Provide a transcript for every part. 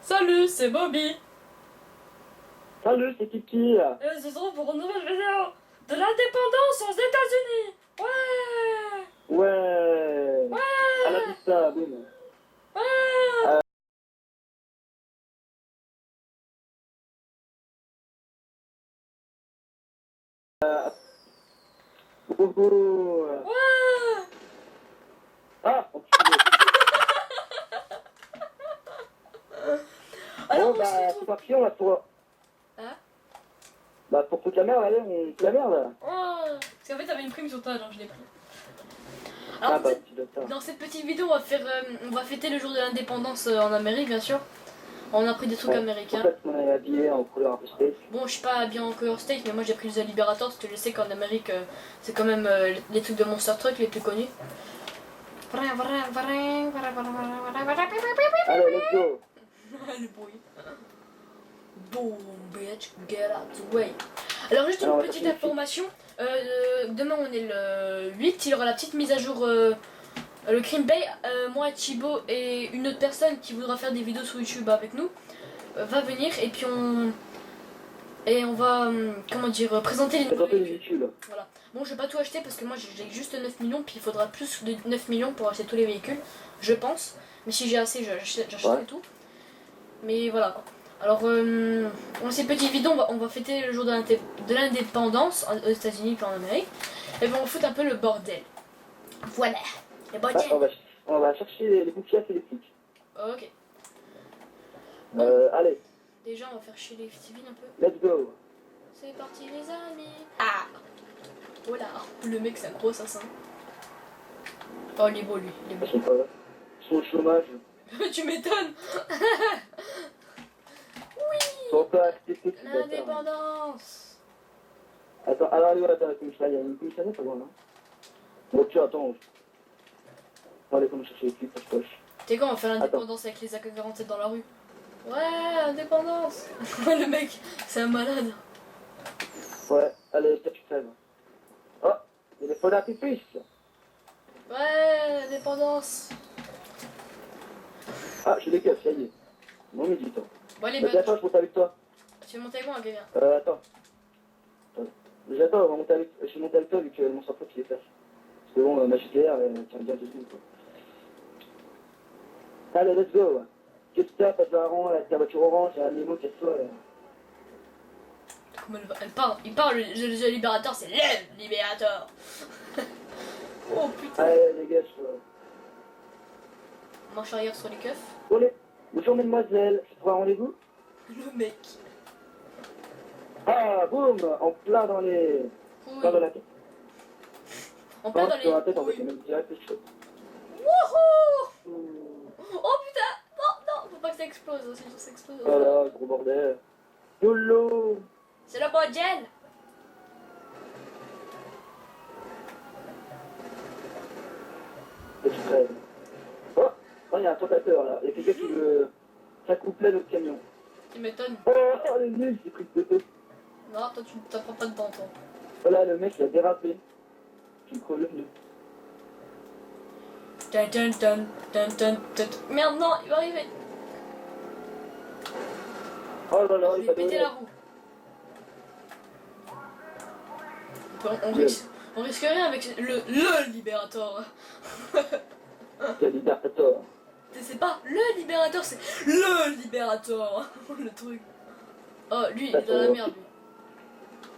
Salut, c'est Bobby. Salut, c'est Kiki. Et ce soir pour une nouvelle vidéo de l'indépendance aux États-Unis. Ouais. Ouais. Ouais. À la pista, boum. Ouais. Boubou. Ouais. Ah, enculé. Alors Bon, on se bah, retrouve. c'est parti, on va pour... Hein? Bah, pour toute la merde, allez, on fout la merde. Ouais. Parce qu'en fait t'avais une prime sur toi, donc je l'ai pris. Ah, Alors bah, tu dois ça. dans cette petite vidéo on va fêter le jour de l'indépendance en Amérique bien sûr. On a pris des trucs Ouais. américains. En fait, on est habillé en couleur un peu space. Bon, je suis pas bien en couleur steak, mais moi j'ai pris le The Liberator parce que je sais qu'en Amérique c'est quand même les trucs de Monster Truck les plus connus. Allez, let's go. Le bruit. Boom, bitch, get out the way. Alors, juste Alors, on une va petite chercher une information. Demain, on est le 8. Il y aura la petite mise à jour. Le Green Bay, moi, Thibaut et une autre personne qui voudra faire des vidéos sur YouTube avec nous va venir et puis on va comment dire présenter les nouveaux Présenter les véhicules. véhicules. Voilà. Bon, je vais pas tout acheter parce que moi j'ai juste 9 millions, puis il faudra plus de 9 millions pour acheter tous les véhicules, je pense. Mais si j'ai assez, j'achèterai Ouais. tout. Mais voilà quoi. Alors, dans ces petites vidéos, on va fêter le jour de l'indépendance aux États-Unis puis en Amérique. Et ben on fout un peu le bordel. Voilà. Le Ouais, bordel. on va chercher les bouquettes électriques. Ok. Bon, Allez, déjà on va faire chier les civils un peu. let's go. C'est parti les amis. Ah. Voilà. Le mec c'est un gros assassin. Oh il est beau lui. Il est beau. Ils sont pas là. Ils sont au chômage. Tu m'étonnes. Ils sont pas acceptés, ces bâtards. L'indépendance. Attends, alors allez, attends, la commissariat, il y a une commissariat pas loin, là. Bon, tu attends. Allez, comment chercher les clips, je poche. T'es quand on va faire l'indépendance avec les AK-47 dans la rue? Ouais, indépendance. Le mec, c'est un malade. Ouais, allez, toi tu crèves. Oh, il est faux d'artifice. Ouais, indépendance. Ah, j'ai des keufs, ça y est. Bon midi, toi. Bon allez, Vas-y, attends, je monte avec toi. tu veux monter avec moi, Gavin? Attends. Déjà, attends, on va monter avec... je vais monter avec toi vu que mon sang-froid il est flash. Parce que bon, ma JTR, elle tient bien dessus, quoi. Allez, let's go. Qu'est-ce que t'as, passe à rond, avec ta voiture orange, il y a un Nemo qui est toi. Comment elle parle? Il parle, le libérateur, c'est le libérateur. Oh putain. Allez, dégage, toi. Marche arrière sur les keufs. Bon, bonjour, mademoiselle, je trouve un rendez-vous? Le mec. Ah, boum, en plein dans les... Oui. Plein dans la tête. En plein dans les... Sur la tête, en fait, Oui. c'est même direct le chaud. Wouhou. Oh putain. Non, faut pas que ça explose, sinon ça explose. Voilà, gros bordel. YOLO. C'est le bordel. Et tu crèves. Oh, il y a un tentateur là. Il y a quelqu'un qui veut... Ça couplait notre camion. Tu m'étonnes. Oh, le nul, j'ai pris de deux. Non, toi tu t'apprends pas dedans, toi. Voilà, le mec, il a dérapé. Tu me creves le pneu. Dun, dun, dun, dun, dun, dun. Merde, non, il va arriver. Oh là là, Je il vais va péter donner. la roue. On risque rien avec le libérateur. C'est libérateur. C'est pas le libérateur, c'est le libérateur. Le truc. Oh, lui, il est dans la merde, lui.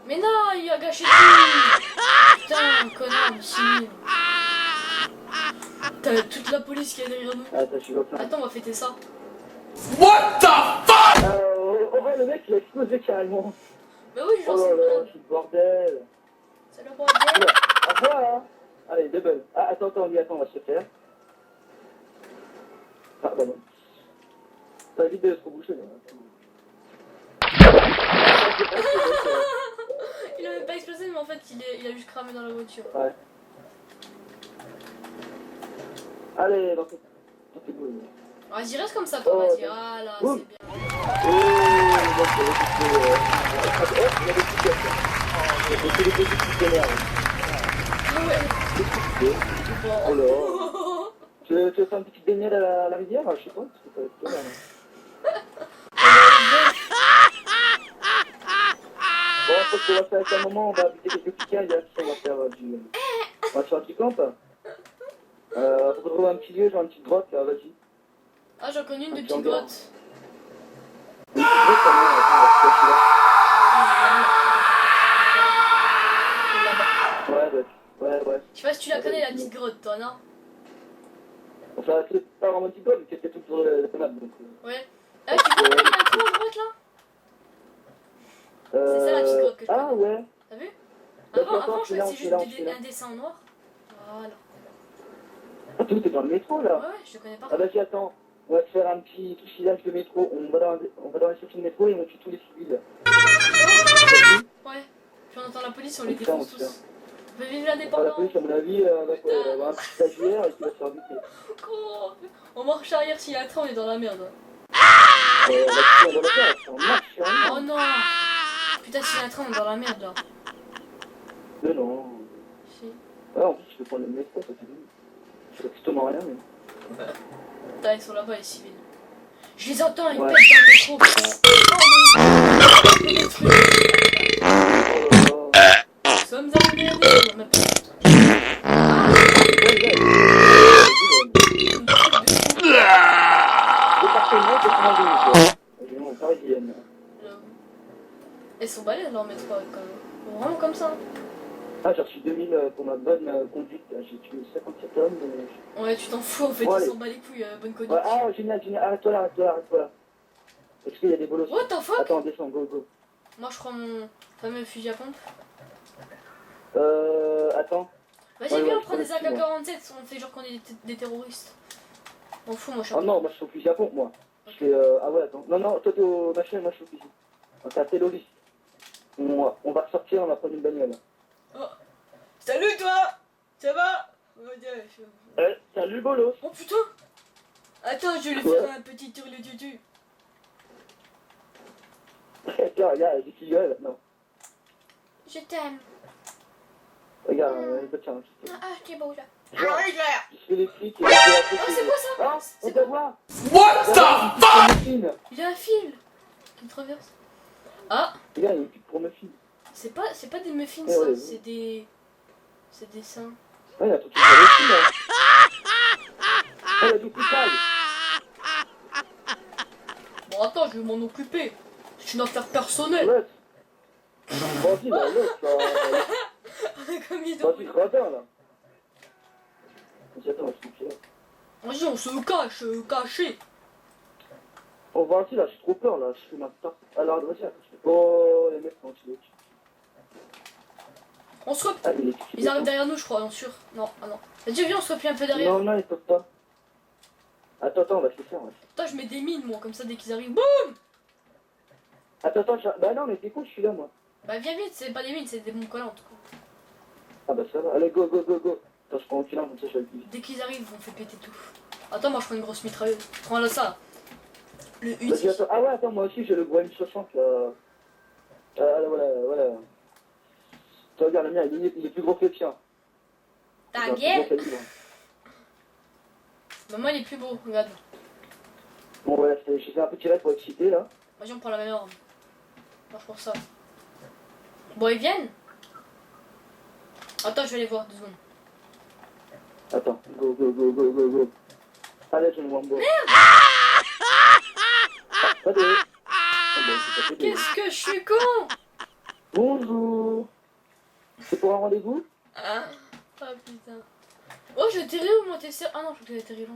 Mais non, il a gâché tout. Putain, connard, imbécile. T'as toute la police qui est derrière nous. Attends, je suis là. Attends, on va fêter ça. What the fuck? Oh, ouais, le mec, il a explosé carrément. Mais oui, j'en Oh sais là là, pas. c'est le bordel. C'est le bordel. Au revoir, hein. Allez, double. Ah, attends, on va se faire. Ah, bah non. Ça évite de se reboucher, là. Il a même pas explosé, mais en fait, il a juste cramé dans la voiture. Ouais. Allez, dans tes boules. Vas-y, reste comme ça, toi, Oh, vas-y. ok. Ah là, Boum. c'est bien. Oh, il y a des petits gars. C'est des petits qui s'énervent. Ah ouais. Oh là. Tu veux faire une petite baignade à la rivière? Je sais pas, parce que ça va être bien. qu'on va faire avec un moment, on va habiter quelques piquets, et on va faire du... On va se faire du camp. Faut trouver un petit lieu, genre une petite grotte, là, vas-y. Ah, j'en connais une de Un petite petit hangar. grotte. Une petite grotte, quand même, attends, on va se cacher Là-bas. là. Ouais. Je sais pas si tu la connais, la petite grotte, toi, non? Enfin, c'est pas vraiment une petite grotte, mais c'était tout sur la map, donc... Ouais. Ah, tu connais la trou à droite, là? C'est ça, la petite grotte que je Ah, connais. ouais. T'as vu? D'accord, Avant, je je suis là, faisais je suis là, juste je suis là. un dessin en noir. Voilà. Ah, tout est dans le métro, là. Ouais, je te connais pas. Ah, vas-y, attends. On va se faire un petit touchillage de métro. On va dans les stations de métro et on tue tous les civils. Ouais. Puis on entend la police, on les Donc ça, on défonce se tous. fait. On va vivre Enfin, la l'indépendance. police, à mon avis, avec un petit stagiaire et qui va se faire buter. Oh, on marche arrière s'il y a un train, on est dans la merde. On va tuer dans la place. On marche sur un Oh non. Putain, s'il y a un train, on est dans la merde, là. Mais non. Si. Ah, en plus, je peux prendre le métro, ça c'est bien. Je fais strictement rien, mais... Putain, ils sont là-bas, les civils. Je les entends, ils Ouais. pètent dans le métro. Oh là là. Nous sommes arrivés à des... Non, même pas. Département 92. Région parisienne. Elles sont balèzes, leur métro, quand même. Vraiment comme ça. Ah, j'ai reçu 2000 pour ma bonne conduite. J'ai tué 57 hommes. Mais... Ouais, tu t'en fous, en fait, Bon, ils allez. s'en bat les couilles, bonne conduite. Ouais, ah, génial. Arrête-toi là. Est-ce qu'il y a des bolos? What the fuck? Attends, descends, go. Moi, je prends mon fameux fusil à pompe. Attends. Vas-y, Ouais, viens, ouais, on prend je des prends le AK-47, on fait genre qu'on est des terroristes. M'en fous, moi, je suis Oh non, moi je suis au fusil à pompe, moi. Je fais, ah ouais, attends. Non, toi t'es au machin, moi je suis au fusil. On t'es à terroriste. On va sortir, on va prendre une bagnole. Oh. Salut, toi. Ça va? Salut, bolos. Oh putain. Attends, je vais lui faire un petit tour le tutu. Tiens, regarde, j'ai qui gueule, non. Je t'aime. Regarde, tiens. Ah, t'es beau, là. Je fais les flics et je fais la Oh, c'est quoi ça? Ah, on C'est peut quoi? voir. What the fuck? Il a un fil qui me traverse. Ah, Regarde, il y a une petite pour muffin. c'est pas des muffins, Ouais, ça, ouais. c'est des seins. Ouais, il y a tout qui est aussi, là. Oh, il y a du coupable. Bon, attends, je vais m'en occuper. C'est une affaire personnelle. L'autre. Vas-y, là, l'autre, là. Comme il Vas-y, gradin, là. Vas-y, attends, je suis là. Vas-y, on se cache, caché. Oh, vas-y, là, j'ai trop peur, là. Je fais ma start. Alors, vas-y, attends, je fais... Oh, les mecs, quand tu les tues. On se replie. Ah, il est Ils arrivent derrière nous, je crois, bien sûr. Non, ah non. Vas-y, viens, on se replie un peu derrière. Non, ils peuvent pas. Attends, on va se faire, ouais. Attends, je mets des mines, moi, comme ça, dès qu'ils arrivent. Boum. Attends, bah non, mais t'es con, je suis là, moi. Bah, viens vite, c'est pas des mines, c'est des bombes collantes, quoi. Ah, bah ça va. Allez, go. Attends, je prends un filant, comme ça, je vais le plus vite. Dès qu'ils arrivent, on fait péter tout. Attends, moi, je prends une grosse mitrailleuse. Prends là, ça. Le Vas-y, Uzi. attends. Ah ouais, attends, moi aussi, j'ai le Boeing 60, là. Voilà. Tu regarde, le mien, il est plus gros que le tien. Ta C'est un plus gueule. gros calibre. Bah, moi, il est plus beau, regarde. Bon, ouais, j'ai fait un petit raid pour exciter, là. Vas-y, on prend la même arme. Marche pour ça. Bon, ils viennent. Attends, je vais les voir, 2 secondes. Attends, go. Allez, je me vois en bas. Pas de... Ah, bon, c'est pas fait de- Qu'est-ce que je suis con. Bonjour. C'est pour un rendez-vous? Ah putain. Oh, j'ai atterri où moi, t'es sûr? Ah non, je crois que j'ai atterri là.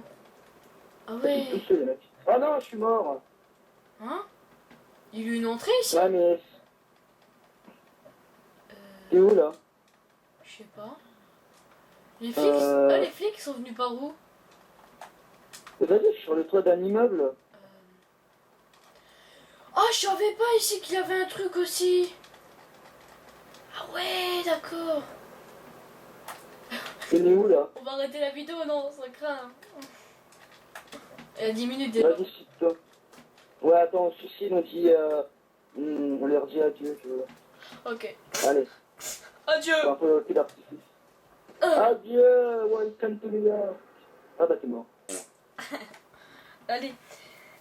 Ah ouais. Tous ceux, les mecs. Ah non, je suis mort. Hein? Il y a eu une entrée ici? Ouais, mais... T'es où, là? Je sais pas. Les flics, ah, les flics sont venus par où? Vas-y, je suis sur le toit d'un immeuble. Oh, je savais pas ici qu'il y avait un truc aussi. Ah ouais, d'accord. T'es où, là? On va arrêter la vidéo, non, ça craint. Il y a 10 minutes déjà. Vas-y, suicide-toi. Ouais, attends, on se suicide, on dit... on leur dit adieu, tu vois. Ok. Allez, Adieu. c'est un peu le cul d'artifice. Adieu, welcome to New York. Ah bah t'es mort. Allez.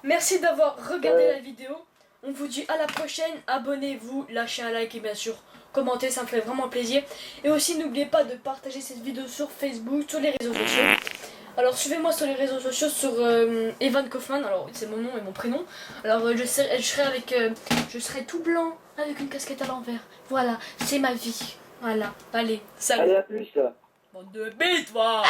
Merci d'avoir regardé Ouais. la vidéo. On vous dit à la prochaine. Abonnez-vous, lâchez un like et bien sûr, commenter, ça me fait vraiment plaisir. Et aussi n'oubliez pas de partager cette vidéo sur Facebook, sur les réseaux sociaux. Alors suivez-moi sur les réseaux sociaux sur Evan Kaufman, alors c'est mon nom et mon prénom. Alors je serai tout blanc avec une casquette à l'envers. Voilà, c'est ma vie. Voilà, allez, salut. Allez, à plus là. Bande de bites, toi.